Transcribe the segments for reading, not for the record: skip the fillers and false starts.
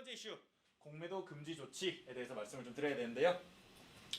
번째 이슈, 공매도 금지 조치에 대해서 말씀을 좀 드려야 되는데요.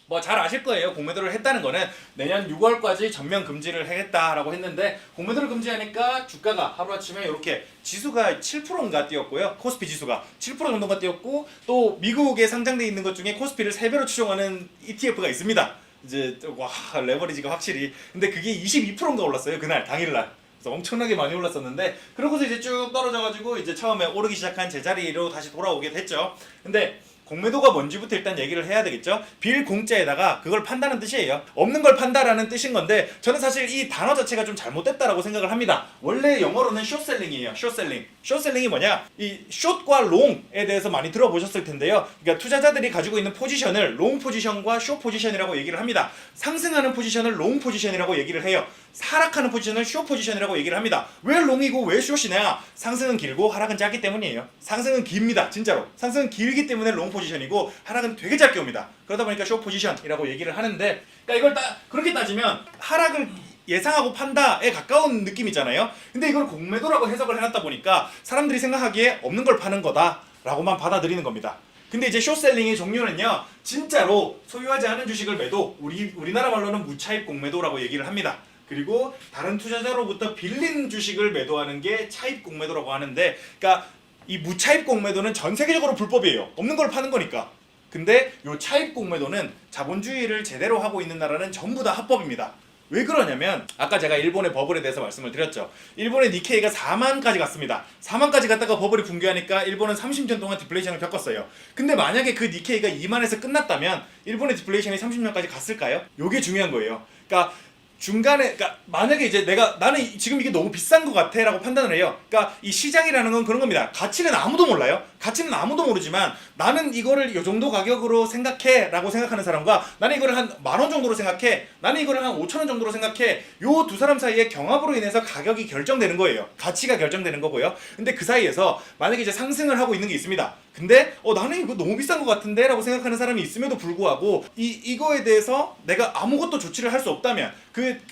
뭐 잘 아실 거예요. 공매도를 했다는 거는 내년 6월까지 전면 금지를 하겠다라고 했는데, 공매도를 금지하니까 주가가 하루아침에 이렇게 지수가 7%인가 뛰었고요. 코스피 지수가 7% 정도가 뛰었고, 또 미국에 상장돼 있는 것 중에 코스피를 3배로 추종하는 ETF가 있습니다. 이제 와, 레버리지가 확실히. 근데 그게 22%인가 올랐어요. 그날 당일날. 그래서 엄청나게 많이 올랐었는데, 그러고서 이제 쭉 떨어져가지고 이제 처음에 오르기 시작한 제자리로 다시 돌아오게 됐죠. 근데 공매도가 뭔지부터 일단 얘기를 해야 되겠죠. 빌공짜에다가 그걸 판다는 뜻이에요. 없는 걸 판다라는 뜻인 건데, 저는 사실 이 단어 자체가 좀 잘못됐다라고 생각을 합니다. 원래 영어로는 숏셀링이에요. 숏셀링. 숏셀링이 뭐냐? 이 숏과 롱에 대해서 많이 들어보셨을 텐데요. 그러니까 투자자들이 가지고 있는 포지션을 롱 포지션과 숏 포지션이라고 얘기를 합니다. 상승하는 포지션을 롱 포지션이라고 얘기를 해요. 하락하는 포지션을 숏 포지션이라고 얘기를 합니다. 왜 롱이고 왜 숏이냐? 상승은 길고 하락은 짧기 때문이에요. 상승은 깁니다. 진짜로. 상승은 길기 때문에 롱 포지션이고, 하락은 되게 짧게 옵니다. 그러다 보니까 숏 포지션이라고 얘기를 하는데, 그러니까 이걸 그렇게 따지면 하락을 예상하고 판다에 가까운 느낌이잖아요. 근데 이걸 공매도라고 해석을 해놨다 보니까 사람들이 생각하기에 없는 걸 파는 거다라고만 받아들이는 겁니다. 근데 이제 숏셀링의 종류는요, 진짜로 소유하지 않은 주식을 매도, 우리나라 말로는 무차입 공매도라고 얘기를 합니다. 그리고 다른 투자자로부터 빌린 주식을 매도하는 게 차입 공매도라고 하는데, 그러니까 이 무차입 공매도는 전 세계적으로 불법이에요. 없는 걸 파는 거니까. 근데 요 차입 공매도는 자본주의를 제대로 하고 있는 나라는 전부 다 합법입니다. 왜 그러냐면, 아까 제가 일본의 버블에 대해서 말씀을 드렸죠. 일본의 니케이가 4만까지 갔습니다. 4만까지 갔다가 버블이 붕괴하니까 일본은 30년 동안 디플레이션을 겪었어요. 근데 만약에 그 니케이가 2만에서 끝났다면 일본의 디플레이션이 30년까지 갔을까요? 요게 중요한 거예요. 그러니까 중간에, 그러니까 만약에 이제 나는 지금 이게 너무 비싼 것 같아 라고 판단을 해요. 그러니까 이 시장이라는 건 그런 겁니다. 가치는 아무도 몰라요. 가치는 아무도 모르지만, 나는 이거를 이 정도 가격으로 생각해 라고 생각하는 사람과, 나는 이거를 한 10,000원 정도로 생각해, 나는 이거를 한 5,000원 정도로 생각해, 요 두 사람 사이의 경합으로 인해서 가격이 결정되는 거예요. 가치가 결정되는 거고요. 근데 그 사이에서 만약에 이제 상승을 하고 있는 게 있습니다. 근데 나는 이거 너무 비싼 것 같은데 라고 생각하는 사람이 있음에도 불구하고, 이거에 대해서 내가 아무것도 조치를 할 수 없다면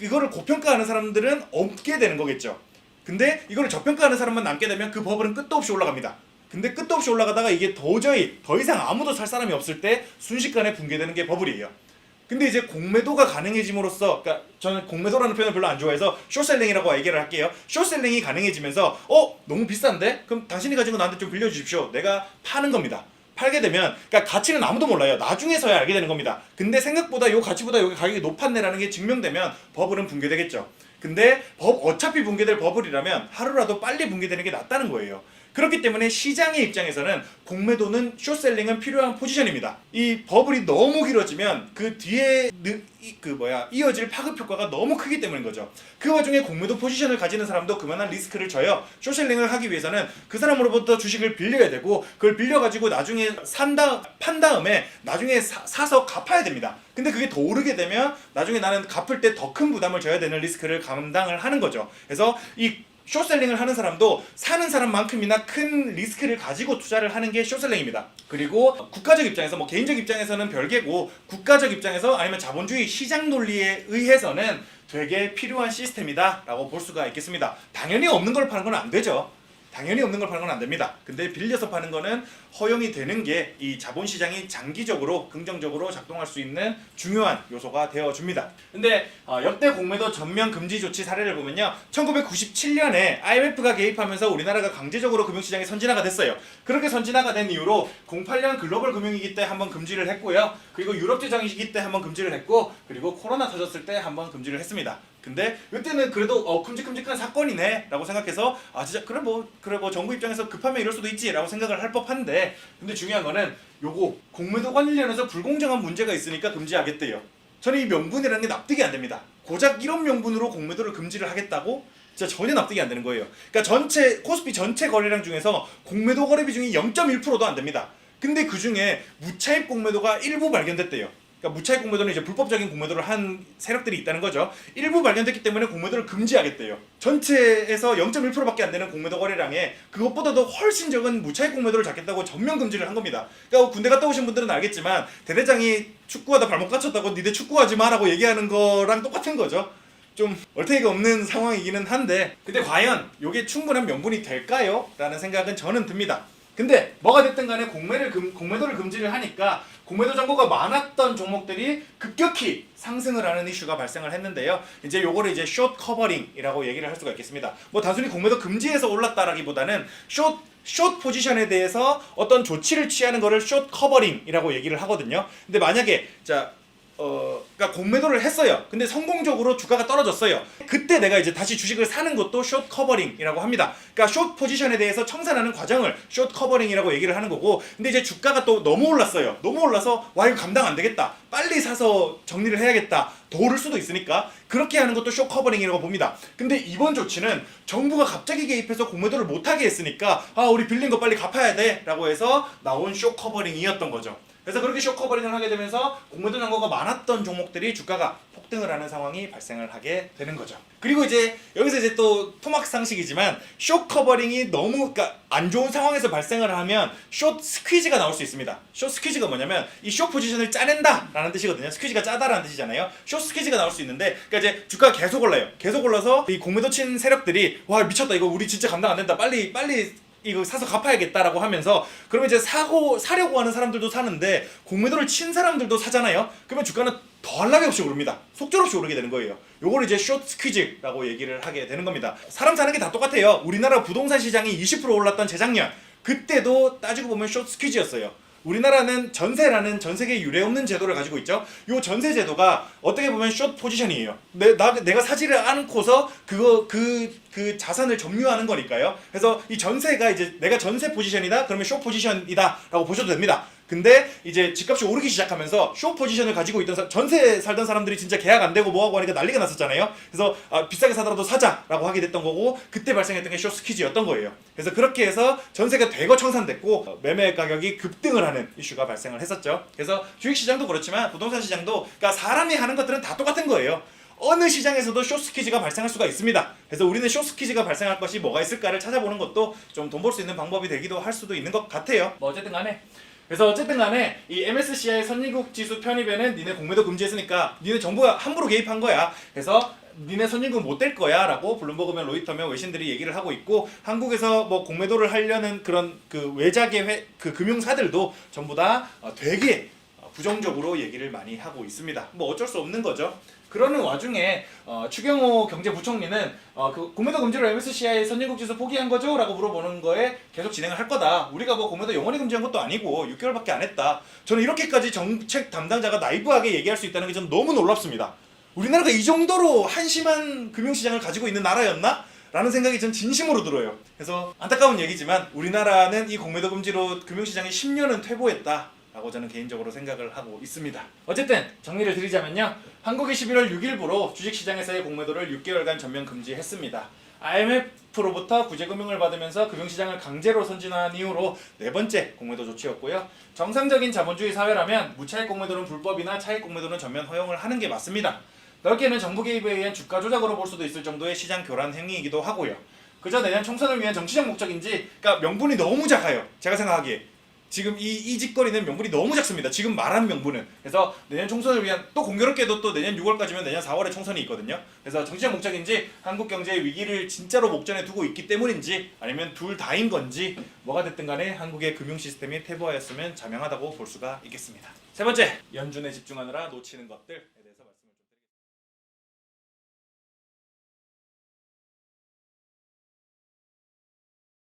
이거를 고평가하는 사람들은 없게 되는 거겠죠. 근데 이거를 저평가하는 사람만 남게 되면 그 버블은 끝도 없이 올라갑니다. 근데 끝도 없이 올라가다가 이게 도저히 더 이상 아무도 살 사람이 없을 때 순식간에 붕괴되는 게 버블이에요. 근데 이제 공매도가 가능해짐으로써, 그러니까 저는 공매도라는 표현을 별로 안 좋아해서 숏셀링이라고 얘기를 할게요. 숏셀링이 가능해지면서 너무 비싼데? 그럼 당신이 가지고 나한테 좀 빌려주십시오. 내가 파는 겁니다. 팔게 되면, 그러니까 가치는 아무도 몰라요. 나중에서야 알게 되는 겁니다. 근데 생각보다 요 가치보다 여기 가격이 높았네라는 게 증명되면 버블은 붕괴되겠죠. 근데 어차피 붕괴될 버블이라면 하루라도 빨리 붕괴되는 게 낫다는 거예요. 그렇기 때문에 시장의 입장에서는 공매도는 숏셀링은 필요한 포지션입니다. 이 버블이 너무 길어지면 그 뒤에 이어질 파급 효과가 너무 크기 때문인 거죠. 그 와중에 공매도 포지션을 가지는 사람도 그만한 리스크를 져요. 숏셀링을 하기 위해서는 그 사람으로부터 주식을 빌려야 되고, 그걸 빌려가지고 나중에 판 다음에 나중에 사서 갚아야 됩니다. 근데 그게 더 오르게 되면 나중에 나는 갚을 때 더 큰 부담을 져야 되는 리스크를 감당을 하는 거죠. 그래서 이 숏셀링을 하는 사람도 사는 사람만큼이나 큰 리스크를 가지고 투자를 하는 게 숏셀링입니다. 그리고 국가적 입장에서, 뭐 개인적 입장에서는 별개고, 국가적 입장에서 아니면 자본주의 시장 논리에 의해서는 되게 필요한 시스템이다 라고 볼 수가 있겠습니다. 당연히 없는 걸 파는 건 안 되죠. 당연히 없는 걸 파는 건 안 됩니다. 근데 빌려서 파는 거는 허용이 되는 게 이 자본시장이 장기적으로 긍정적으로 작동할 수 있는 중요한 요소가 되어줍니다. 근데 역대 공매도 전면 금지 조치 사례를 보면요, 1997년에 IMF가 개입하면서 우리나라가 강제적으로 금융시장이 선진화가 됐어요. 그렇게 선진화가 된 이후로 08년 글로벌 금융위기 때 한번 금지를 했고요, 그리고 유럽제정위기 때 한번 금지를 했고, 그리고 코로나 터졌을 때 한번 금지를 했습니다. 근데 이때는 그래도 큼직큼직한 사건이네 라고 생각해서, 진짜 그래 뭐 정부 입장에서 급하면 이럴 수도 있지 라고 생각을 할 법한데, 근데 중요한 거는 요거 공매도 관련해서 불공정한 문제가 있으니까 금지하겠대요. 저는 이 명분이라는 게 납득이 안 됩니다. 고작 이런 명분으로 공매도를 금지를 하겠다고? 진짜 전혀 납득이 안 되는 거예요. 그러니까 코스피 전체 거래량 중에서 공매도 거래 비중이 0.1%도 안 됩니다. 근데 그 중에 무차입 공매도가 일부 발견됐대요. 그러니까 무차입 공매도는 이제 불법적인 공매도를 한 세력들이 있다는 거죠. 일부 발견됐기 때문에 공매도를 금지하겠대요. 전체에서 0.1%밖에 안 되는 공매도 거래량에 그것보다도 훨씬 적은 무차입 공매도를 잡겠다고 전면 금지를 한 겁니다. 그러니까 군대 갔다 오신 분들은 알겠지만, 대대장이 축구하다 발목 다쳤다고 니네 축구하지 마라고 얘기하는 거랑 똑같은 거죠. 좀 얼테이가 없는 상황이기는 한데, 근데 과연 이게 충분한 명분이 될까요? 라는 생각은 저는 듭니다. 근데 뭐가 됐든 간에 공매도를 금지를 하니까 공매도 잔고가 많았던 종목들이 급격히 상승을 하는 이슈가 발생을 했는데요. 이제 요거를 이제 숏 커버링이라고 얘기를 할 수가 있겠습니다. 뭐 단순히 공매도 금지해서 올랐다라기보다는 숏 포지션에 대해서 어떤 조치를 취하는 거를 숏 커버링이라고 얘기를 하거든요. 근데 만약에 그러니까 공매도를 했어요. 근데 성공적으로 주가가 떨어졌어요. 그때 내가 이제 다시 주식을 사는 것도 숏 커버링이라고 합니다. 그러니까 숏 포지션에 대해서 청산하는 과정을 숏 커버링이라고 얘기를 하는 거고, 근데 이제 주가가 또 너무 올랐어요. 너무 올라서 와 이거 감당 안 되겠다. 빨리 사서 정리를 해야겠다. 더 오를 수도 있으니까 그렇게 하는 것도 숏 커버링이라고 봅니다. 근데 이번 조치는 정부가 갑자기 개입해서 공매도를 못하게 했으니까 우리 빌린 거 빨리 갚아야 돼 라고 해서 나온 숏 커버링이었던 거죠. 그래서 그렇게 숏 커버링을 하게 되면서 공매도 잔고가 많았던 종목들이 주가가 폭등을 하는 상황이 발생을 하게 되는 거죠. 그리고 이제 여기서 이제 또 토막 상식이지만 숏 커버링이 너무 안 좋은 상황에서 발생을 하면 숏 스퀴즈가 나올 수 있습니다. 숏 스퀴즈가 뭐냐면 이 숏 포지션을 짜낸다라는 뜻이거든요. 스퀴즈가 짜다라는 뜻이잖아요. 숏 스퀴즈가 나올 수 있는데, 그러니까 이제 주가가 계속 올라요. 계속 올라서 이 공매도 친 세력들이 와 미쳤다, 이거 우리 진짜 감당 안 된다, 빨리 이거 사서 갚아야겠다라고 하면서, 그러면 이제 사려고 하는 사람들도 사는데 공매도를 친 사람들도 사잖아요. 그러면 주가는 더할 나위 없이 오릅니다. 속절없이 오르게 되는 거예요. 요걸 이제 숏 스퀴즈라고 얘기를 하게 되는 겁니다. 사람 사는 게 다 똑같아요. 우리나라 부동산 시장이 20% 올랐던 재작년, 그때도 따지고 보면 숏 스퀴즈였어요. 우리나라는 전세라는 전 세계 유례 없는 제도를 가지고 있죠. 요 전세 제도가 어떻게 보면 숏 포지션이에요. 내가 사지를 않고서 그 자산을 점유하는 거니까요. 그래서 이 전세가 이제 내가 전세 포지션이다, 그러면 숏 포지션이다라고 보셔도 됩니다. 근데 이제 집값이 오르기 시작하면서 숏 포지션을 가지고 있던 전세 살던 사람들이 진짜 계약 안 되고 뭐하고 하니까 난리가 났었잖아요. 그래서 비싸게 사더라도 사자라고 하게 됐던 거고, 그때 발생했던 게 숏 스퀴즈였던 거예요. 그래서 그렇게 해서 전세가 대거 청산됐고 매매 가격이 급등을 하는 이슈가 발생을 했었죠. 그래서 주식시장도 그렇지만 부동산 시장도, 그러니까 사람이 하는 것들은 다 똑같은 거예요. 어느 시장에서도 숏 스퀴즈가 발생할 수가 있습니다. 그래서 우리는 숏 스퀴즈가 발생할 것이 뭐가 있을까를 찾아보는 것도 좀 돈 벌 수 있는 방법이 되기도 할 수도 있는 것 같아요. 뭐 어쨌든 간에 이 MSCI 선진국 지수 편입에는 니네 공매도 금지했으니까 니네 정부가 함부로 개입한 거야. 그래서 니네 선진국 못 될 거야 라고 블룸버그면 로이터면 외신들이 얘기를 하고 있고, 한국에서 뭐 공매도를 하려는 그런 그 외작의 금융사들도 전부 다 되게 부정적으로 얘기를 많이 하고 있습니다. 뭐 어쩔 수 없는 거죠. 그러는 와중에 추경호 경제부총리는 그 공매도 금지로 MSCI 선진국 지수 포기한 거죠? 라고 물어보는 거에 계속 진행을 할 거다. 우리가 뭐 공매도 영원히 금지한 것도 아니고 6개월밖에 안 했다. 저는 이렇게까지 정책 담당자가 나이브하게 얘기할 수 있다는 게 저는 너무 놀랍습니다. 우리나라가 이 정도로 한심한 금융시장을 가지고 있는 나라였나? 라는 생각이 전 진심으로 들어요. 그래서 안타까운 얘기지만 우리나라는 이 공매도 금지로 금융시장이 10년은 퇴보했다 라고 저는 개인적으로 생각을 하고 있습니다. 어쨌든 정리를 드리자면요, 한국이 11월 6일부로 주식시장에서의 공매도를 6개월간 전면 금지했습니다. IMF로부터 구제금융을 받으면서 금융시장을 강제로 선진화한 이후로 네 번째 공매도 조치였고요. 정상적인 자본주의 사회라면 무차익 공매도는 불법이나 차익 공매도는 전면 허용을 하는 게 맞습니다. 넓게는 정부 개입에 의한 주가 조작으로 볼 수도 있을 정도의 시장 교란 행위이기도 하고요. 그저 내년 총선을 위한 정치적 목적인지, 그러니까 명분이 너무 작아요. 제가 생각하기에 지금 이 짓거리는 명분이 너무 작습니다. 지금 말한 명분은. 그래서 내년 총선을 위한, 또 공교롭게도 또 내년 6월까지면 내년 4월에 총선이 있거든요. 그래서 정치적 목적인지 한국 경제의 위기를 진짜로 목전에 두고 있기 때문인지, 아니면 둘 다인 건지, 뭐가 됐든 간에 한국의 금융 시스템이 퇴보하였으면 자명하다고 볼 수가 있겠습니다. 세 번째, 연준에 집중하느라 놓치는 것들.